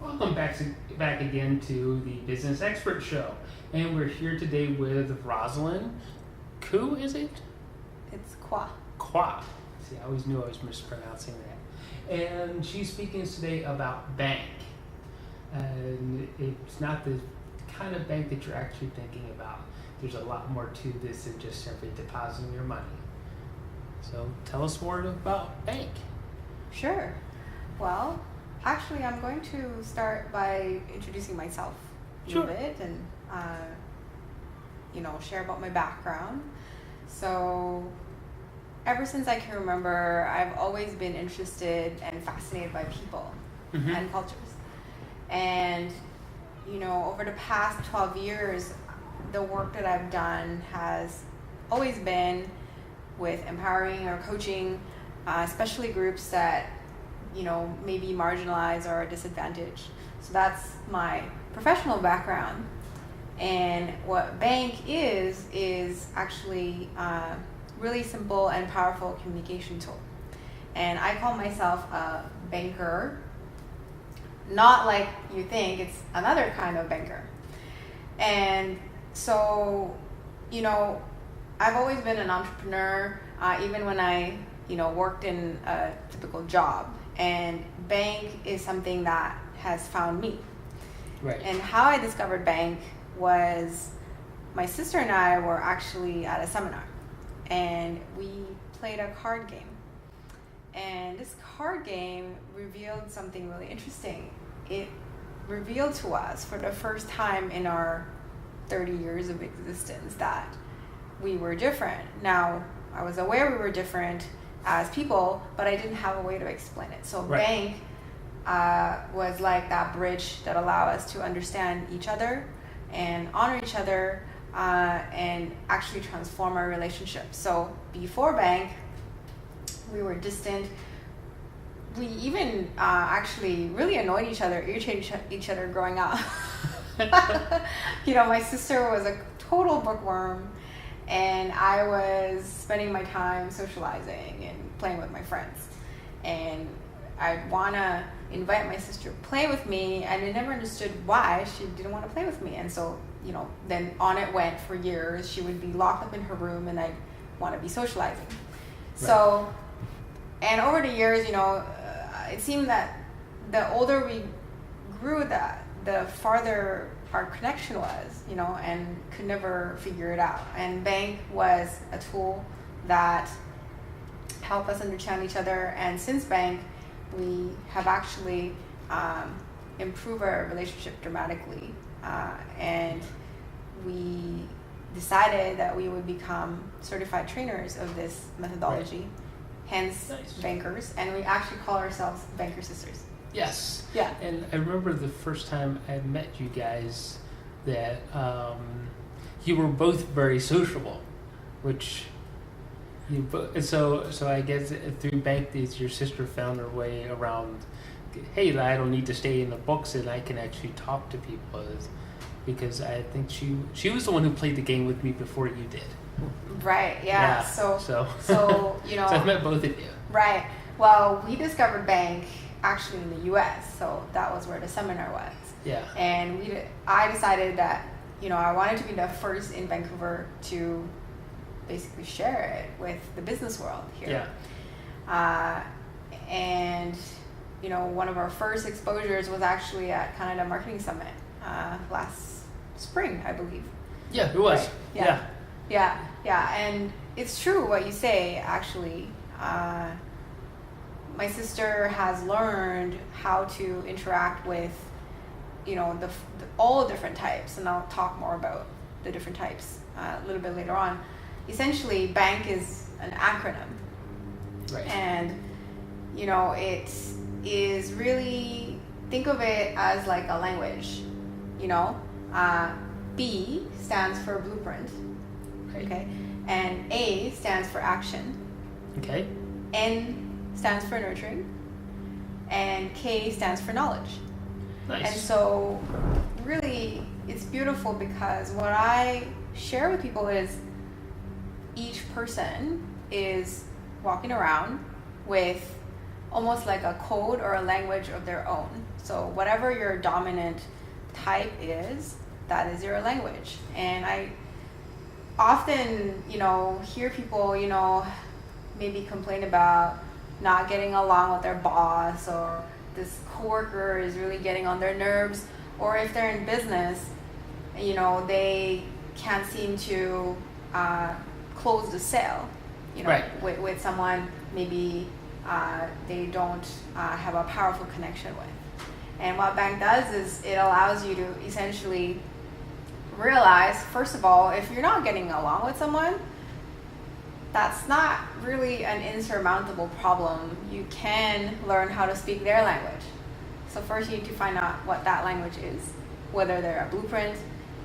Welcome back again to the Business Expert Show, and we're here today with Rosalind Koo, is it? It's Kwa. Kwa. See, I always knew I was mispronouncing that. And she's speaking to us today about bank. And it's not the kind of bank that you're actually thinking about. There's a lot more to this than just simply depositing your money. So tell us more about bank. Sure. Well, actually, I'm going to start by introducing myself a little bit and, share about my background. So, ever since I can remember, I've always been interested and fascinated by people and cultures. And, over the past 12 years, the work that I've done has always been with empowering or coaching, especially groups that maybe marginalized or disadvantaged. So that's my professional background. And what bank is actually a really simple and powerful communication tool. And I call myself a banker, not like you think, it's another kind of banker. And so, I've always been an entrepreneur, even when I, worked in a typical job. And bank is something that has found me. Right. And how I discovered bank was my sister and I were actually at a seminar, and we played a card game. And this card game revealed something really interesting. It revealed to us for the first time in our 30 years of existence that we were different. Now, I was aware we were different as people, but I didn't have a way to explain it. So bank was like that bridge that allowed us to understand each other and honor each other and actually transform our relationship. So before bank, we were distant. We even actually really annoyed each other, irritated each other growing up. My sister was a total bookworm, and I was spending my time socializing and playing with my friends. And I'd want to invite my sister to play with me, and I never understood why she didn't want to play with me. And so, then on it went for years. She would be locked up in her room, and I'd want to be socializing. Right. So, and over the years, it seemed that the older we grew, the farther our connection was, and could never figure it out. And bank was a tool that helped us understand each other. And since bank, we have actually improved our relationship dramatically. And we decided that we would become certified trainers of this methodology, hence bankers. And we actually call ourselves Banker Sisters. Yes. Yeah. And I remember the first time I met you guys that you were both very sociable, which so I guess through bank days your sister found her way around. Hey, I don't need to stay in the books and I can actually talk to people, because I think she was the one who played the game with me before you did. Right. Yeah. So so I met both of you. Right. Well, we discovered bank actually in the U.S., so that was where the seminar was. Yeah. And I decided that I wanted to be the first in Vancouver to basically share it with the business world here. Yeah. And one of our first exposures was actually at Canada Marketing Summit last spring, I believe. Yeah, it was. Right? Yeah. And it's true what you say, actually. My sister has learned how to interact with, all different types, and I'll talk more about the different types a little bit later on. Essentially, bank is an acronym. Right. And, it is really, think of it as like a language, B stands for blueprint, okay? And A stands for action. Okay. N stands for nurturing, and K stands for knowledge. Nice. And so really it's beautiful because what I share with people is each person is walking around with almost like a code or a language of their own. So whatever your dominant type is, that is your language. And I often, hear people, maybe complain about not getting along with their boss, or this coworker is really getting on their nerves, or if they're in business, they can't seem to close the sale, Right. with someone maybe they don't have a powerful connection with. And what Bank does is it allows you to essentially realize, first of all, if you're not getting along with someone, that's not really an insurmountable problem. You can learn how to speak their language. So first you need to find out what that language is, whether they're a blueprint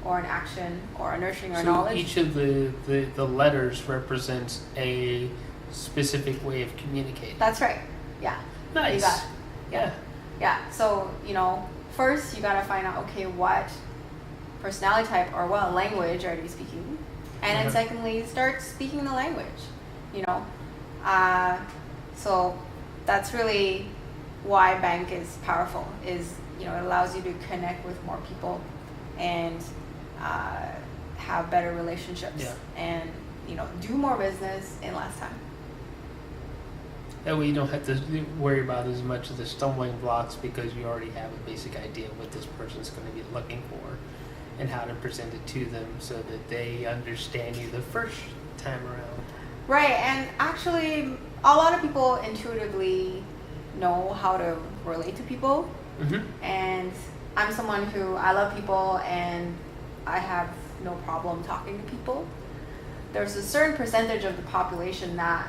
or an action or a nurturing or knowledge. Each of the letters represents a specific way of communicating. That's right. Yeah. Nice. You got it. Yeah. Yeah. So, first you gotta find out, okay, what personality type or what language are you speaking? And then secondly, start speaking the language, So that's really why Bank is powerful, is, it allows you to connect with more people and have better relationships and, do more business in less time. That way you don't have to worry about as much of the stumbling blocks, because you already have a basic idea of what this person's going to be looking for and how to present it to them so that they understand you the first time around. Right, and actually a lot of people intuitively know how to relate to people. Mm-hmm. And I'm someone who, I love people and I have no problem talking to people. There's a certain percentage of the population that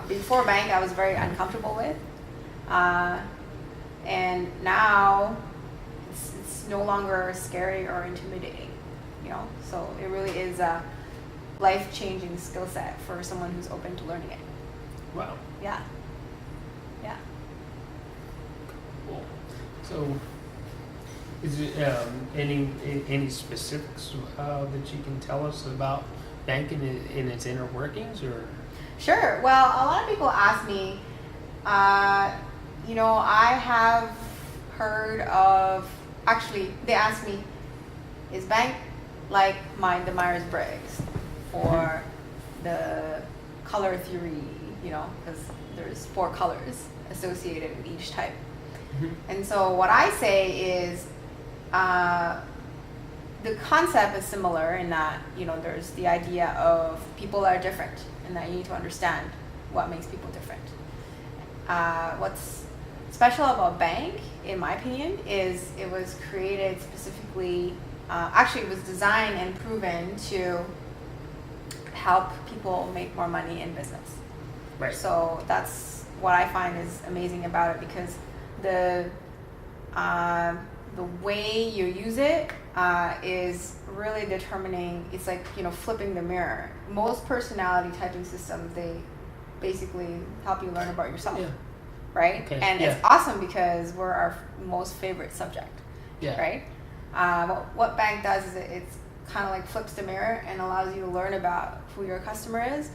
before Bank I was very uncomfortable with, and now it's no longer scary or intimidating, so it really is a life-changing skill set for someone who's open to learning it. Wow. Yeah. Cool. So, is it any specifics that you can tell us about Bank in its inner workings, or? Sure. Well, a lot of people ask me, I have heard of, actually, they ask me, is Bank like the Myers-Briggs or the color theory, because there's 4 colors associated with each type. Mm-hmm. And so what I say is, the concept is similar in that, there's the idea of people are different and that you need to understand what makes people different. What's special about Bank, in my opinion, is it was created specifically, it was designed and proven to help people make more money in business. Right. So that's what I find is amazing about it, because the way you use it is really determining. It's like flipping the mirror. Most personality typing systems, they basically help you learn about yourself, right? Okay. And it's awesome because we're our most favorite subject, right? What Bank does is it's kind of like flips the mirror and allows you to learn about who your customer is,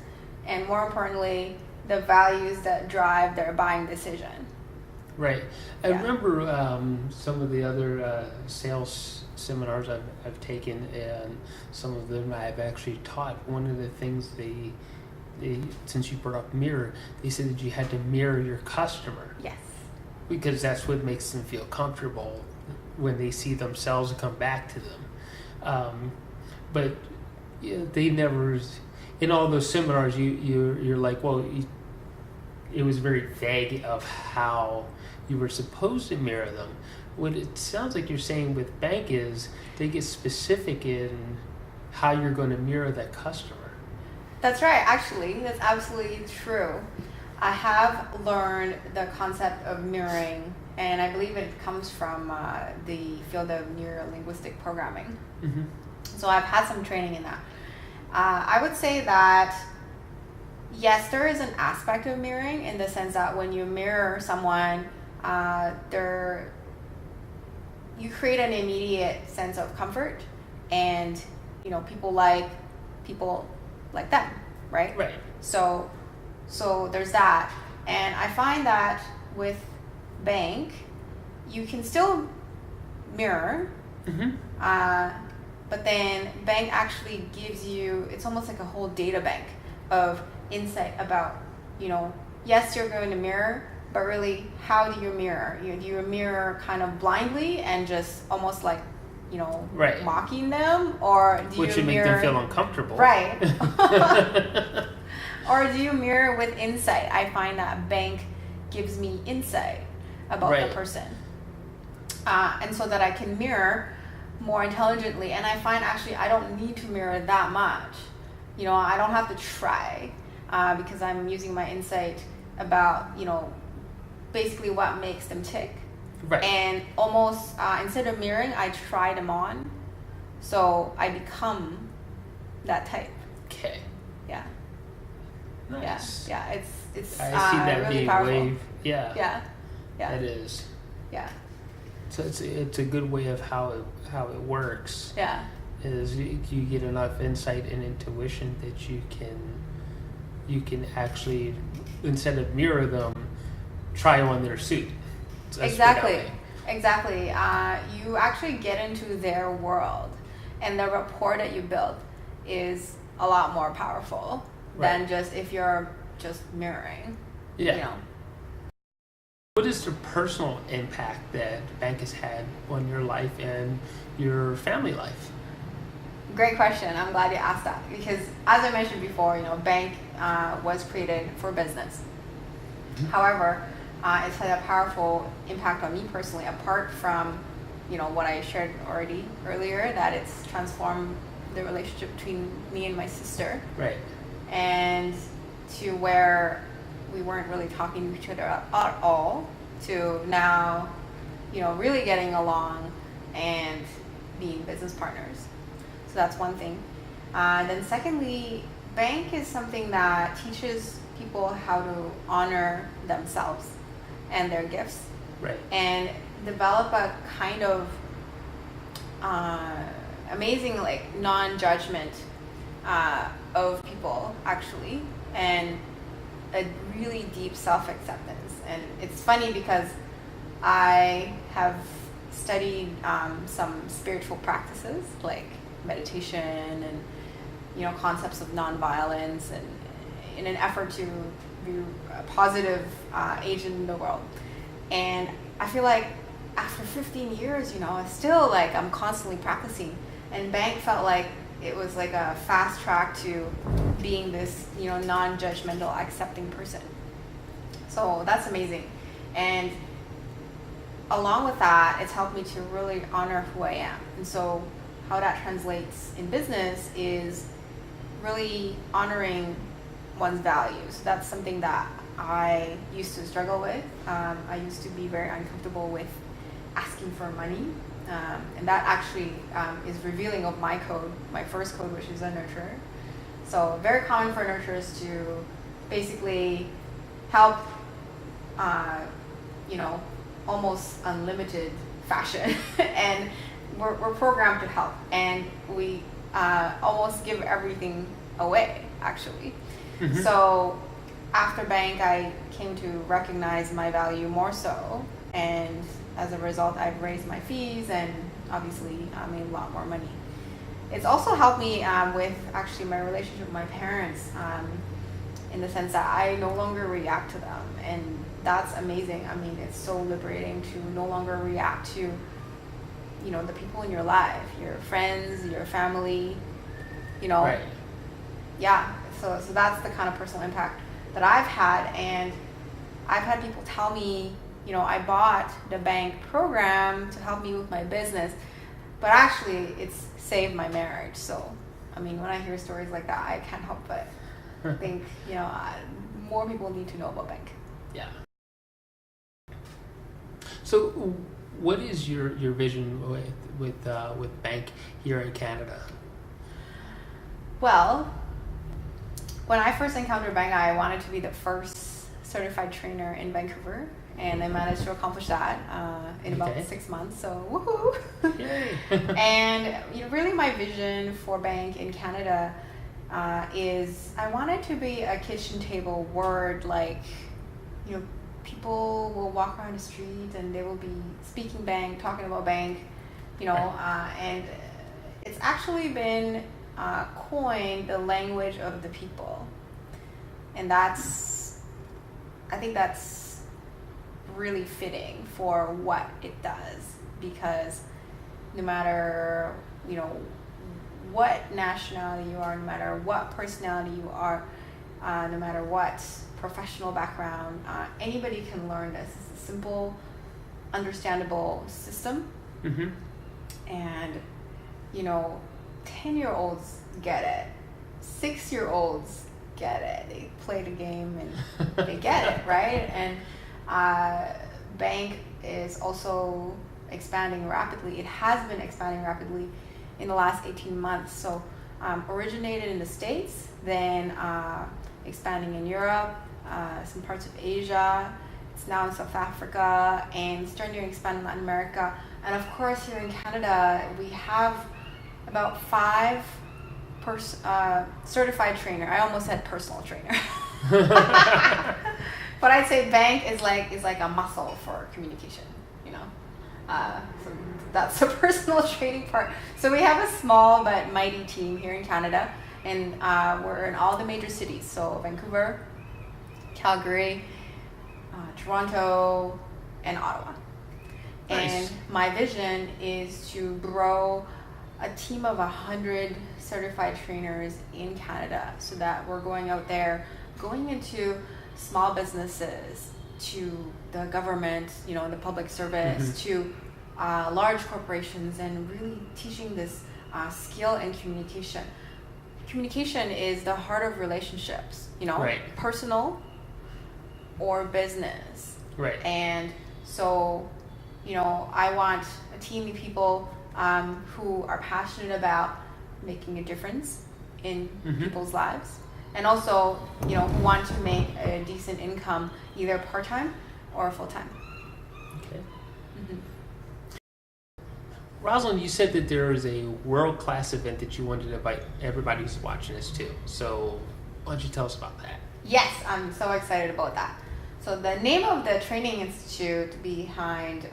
and more importantly, the values that drive their buying decision. Right. I remember some of the other sales seminars I've taken, and some of them I've actually taught. One of the things they since you brought up mirror, they said that you had to mirror your customer. Yes. Because that's what makes them feel comfortable when they see themselves come back to them. But they never, in all those seminars, you're like, well, it was very vague of how you were supposed to mirror them. What it sounds like you're saying with Bank is they get specific in how you're going to mirror that customer. That's right. Actually, that's absolutely true. I have learned the concept of mirroring, and I believe it comes from the field of neuro-linguistic programming. Mm-hmm. So I've had some training in that. I would say that yes, there is an aspect of mirroring in the sense that when you mirror someone, you create an immediate sense of comfort, and people like them, right? Right. So there's that, And I find that with bank, you can still mirror, but then bank actually gives you, it's almost like a whole data bank of insight about, yes, you're going to mirror, but really, how do you mirror? Do you mirror kind of blindly and just almost like, right. mocking them? Or do Which you would make mirror, them feel uncomfortable. Right. Or do you mirror with insight? I find that bank gives me insight about right. the person. And so that I can mirror more intelligently. And I find actually I don't need to mirror that much. I don't have to try because I'm using my insight about, basically what makes them tick. Right. And almost instead of mirroring, I try them on. So I become that type. Okay. Yeah. Nice. Yeah. It's I see that really being powerful. wave. Yeah. Yeah. It is. Yeah. So it's a good way of how it works. Yeah. Is you get enough insight and intuition that you can actually, instead of mirror them, try on their suit. So Exactly. You actually get into their world, and the rapport that you build is a lot more powerful than just if you're just mirroring. Yeah. What is the personal impact that bank has had on your life and your family life? Great question. I'm glad you asked that because, as I mentioned before, bank was created for business. However, it's had a powerful impact on me personally. Apart from, what I shared already earlier, that it's transformed the relationship between me and my sister. Right. And to where we weren't really talking to each other at all, to now, really getting along and being business partners. So that's one thing. Then secondly, bank is something that teaches people how to honor themselves and their gifts. Right. And develop a kind of amazing non-judgment of people actually, and a really deep self-acceptance. And it's funny because I have studied some spiritual practices like meditation and concepts of nonviolence, and in an effort to be a positive agent in the world. And I feel like after 15 years, still I'm constantly practicing. And bank felt like it was like a fast track to being this, non-judgmental, accepting person. So that's amazing. And along with that, it's helped me to really honor who I am. And so how that translates in business is really honoring one's values. That's something that I used to struggle with. I used to be very uncomfortable with asking for money. And that actually is revealing of my code, my first code, which is a nurturer. So very common for nurturers to basically help, almost unlimited fashion. And we're programmed to help. And we almost give everything away, actually. So after bank, I came to recognize my value more so. And as a result, I've raised my fees and obviously made a lot more money. It's also helped me with actually my relationship with my parents in the sense that I no longer react to them. And that's amazing. I mean, it's so liberating to no longer react to, the people in your life, your friends, your family, Right. Yeah. So that's the kind of personal impact that I've had. And I've had people tell me, I bought the bank program to help me with my business, but actually it's saved my marriage. So, when I hear stories like that, I can't help but think, more people need to know about bank. Yeah. So what is your vision with bank here in Canada? Well, when I first encountered bank, I wanted to be the first certified trainer in Vancouver. And I managed to accomplish that in about 6 months. So woohoo! Yay! And really, my vision for bank in Canada is I wanted to be a kitchen table word, people will walk around the street and they will be speaking bank, talking about bank, and it's actually been coined the language of the people. And I think that's really fitting for what it does, because no matter, what nationality you are, no matter what personality you are, no matter what professional background, anybody can learn this. It's a simple, understandable system. Mm-hmm. And 10-year-olds get it, 6-year-olds get it. They play the game and they get it, right? And bank is also expanding rapidly. It has been expanding rapidly in the last 18 months. So originated in the States, then expanding in Europe, some parts of Asia. It's now in South Africa and starting to expand in Latin America. And of course, here in Canada, we have about 5 certified trainer. I almost said personal trainer. But I'd say bank is like a muscle for communication, So that's the personal training part. So we have a small but mighty team here in Canada, and we're in all the major cities. So Vancouver, Calgary, Toronto, and Ottawa. Nice. And my vision is to grow a team of 100 certified trainers in Canada, so that we're going out there, going into small businesses, to the government, the public service, to large corporations, and really teaching this skill in communication. Communication is the heart of relationships, Right. Personal or business. Right. And so, I want a team of people who are passionate about making a difference in people's lives, and also, who want to make a decent income, either part-time or full-time. Okay. Rosalind, you said that there is a world-class event that you wanted to invite everybody who's watching this to. So why don't you tell us about that? Yes, I'm so excited about that. So the name of the training institute behind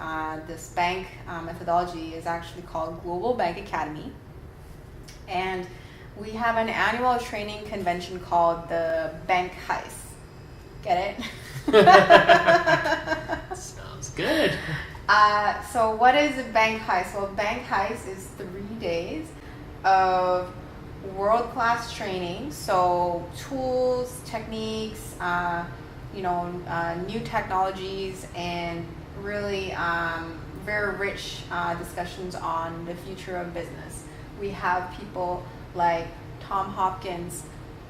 this bank methodology is actually called Global Bank Academy. And we have an annual training convention called the Bank Heist. Get it? Sounds good. So what is a Bank Heist? Well, Bank Heist is 3 days of world-class training. So tools, techniques, new technologies, and really very rich discussions on the future of business. We have people like Tom Hopkins,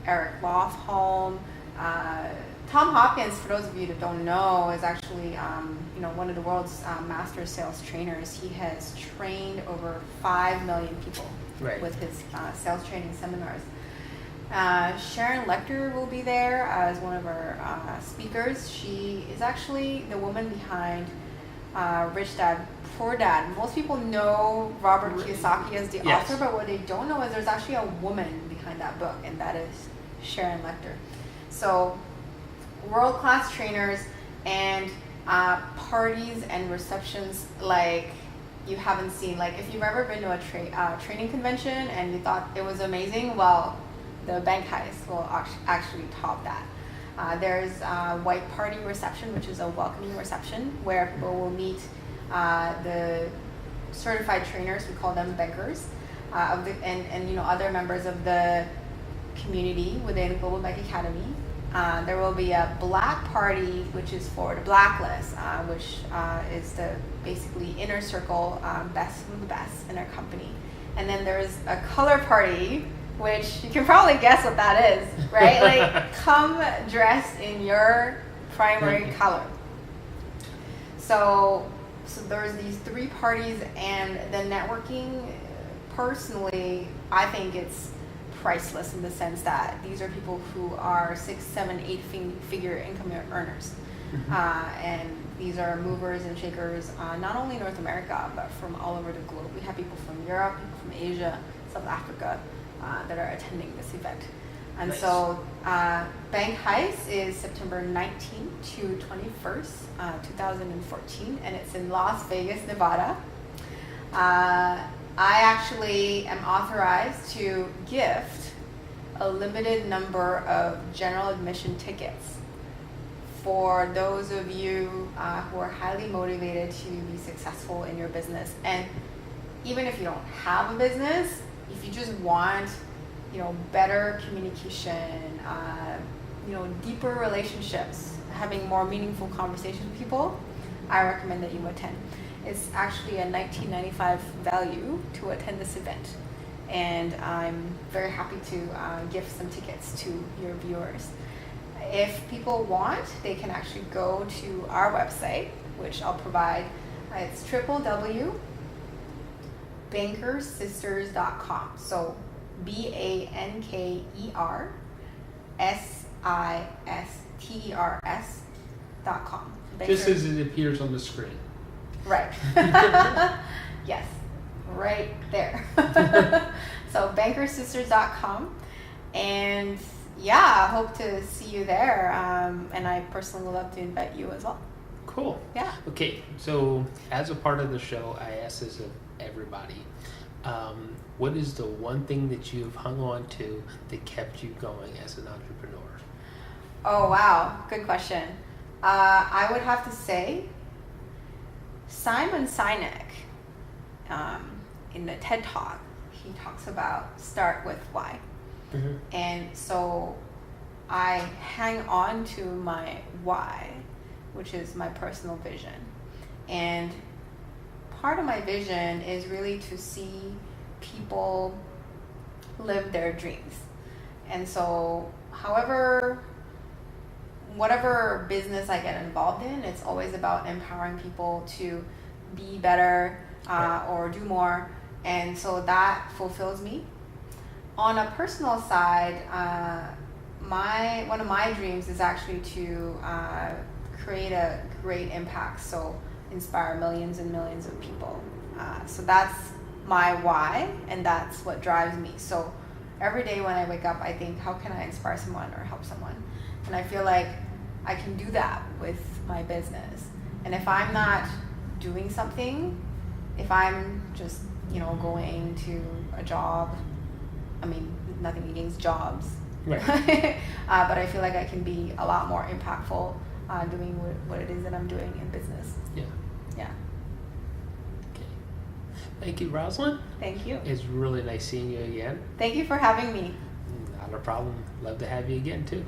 Eric Lofholm. Tom Hopkins, for those of you that don't know, is actually one of the world's master sales trainers. He has trained over 5 million people with his sales training seminars. Sharon Lecter will be there as one of our speakers. She is actually the woman behind Rich Dad, Poor Dad. Most people know Robert Kiyosaki as the author, but what they don't know is there's actually a woman behind that book, and that is Sharon Lecter. So world-class trainers and parties and receptions like you haven't seen. Like if you've ever been to a training convention and you thought it was amazing, well, the Bank Heist will actually top that. There's a white party reception, which is a welcoming reception where people will meet the certified trainers, we call them bankers, and other members of the community within Global Bank Academy. There will be a black party, which is for the blacklist, which is the basically inner circle, best of the best in our company. And then there's a color party, which you can probably guess what that is, right? Like, come dressed in your primary color. So there's these 3 parties, and the networking, personally, I think it's priceless in the sense that these are people who are 6, 7, 8-figure income earners. And these are movers and shakers, not only in North America, but from all over the globe. We have people from Europe, people from Asia, South Africa, that are attending this event. And Nice. so Bank Heist is September 19th to 21st, 2014, and it's in Las Vegas, Nevada. I actually am authorized to gift a limited number of general admission tickets for those of you who are highly motivated to be successful in your business. And even if you don't have a business, if you just want, better communication, deeper relationships, having more meaningful conversations with people, I recommend that you attend. It's actually a $19.95 value to attend this event. And I'm very happy to gift some tickets to your viewers. If people want, they can actually go to our website, which I'll provide. It's www.bankersisters.com. So BANKERSISTERS.com. Just as it appears on the screen. Right. Yes, right there. So bankersisters.com. And yeah, I hope to see you there. And I personally would love to invite you as well. Cool. Yeah. Okay, so as a part of the show, I ask this of everybody. What is the one thing that you've hung on to that kept you going as an entrepreneur? Oh, wow. Good question. I would have to say Simon Sinek, in the TED Talk, he talks about start with why. Mm-hmm. And so I hang on to my why, which is my personal vision. And part of my vision is really to see people live their dreams. And so whatever business I get involved in, it's always about empowering people to be better or do more. And so that fulfills me. On a personal side, one of my dreams is actually to create a great impact, so inspire millions and millions of people. So that's my why, and that's what drives me. So every day when I wake up, I think, how can I inspire someone or help someone? And I feel like I can do that with my business. And if I'm not doing something, if I'm just, going to a job, I mean, nothing against jobs, Right. but I feel like I can be a lot more impactful doing what it is that I'm doing in business. Yeah. Yeah. Okay. Thank you, Rosalind. Thank you. It's really nice seeing you again. Thank you for having me. Not a problem. Love to have you again, too.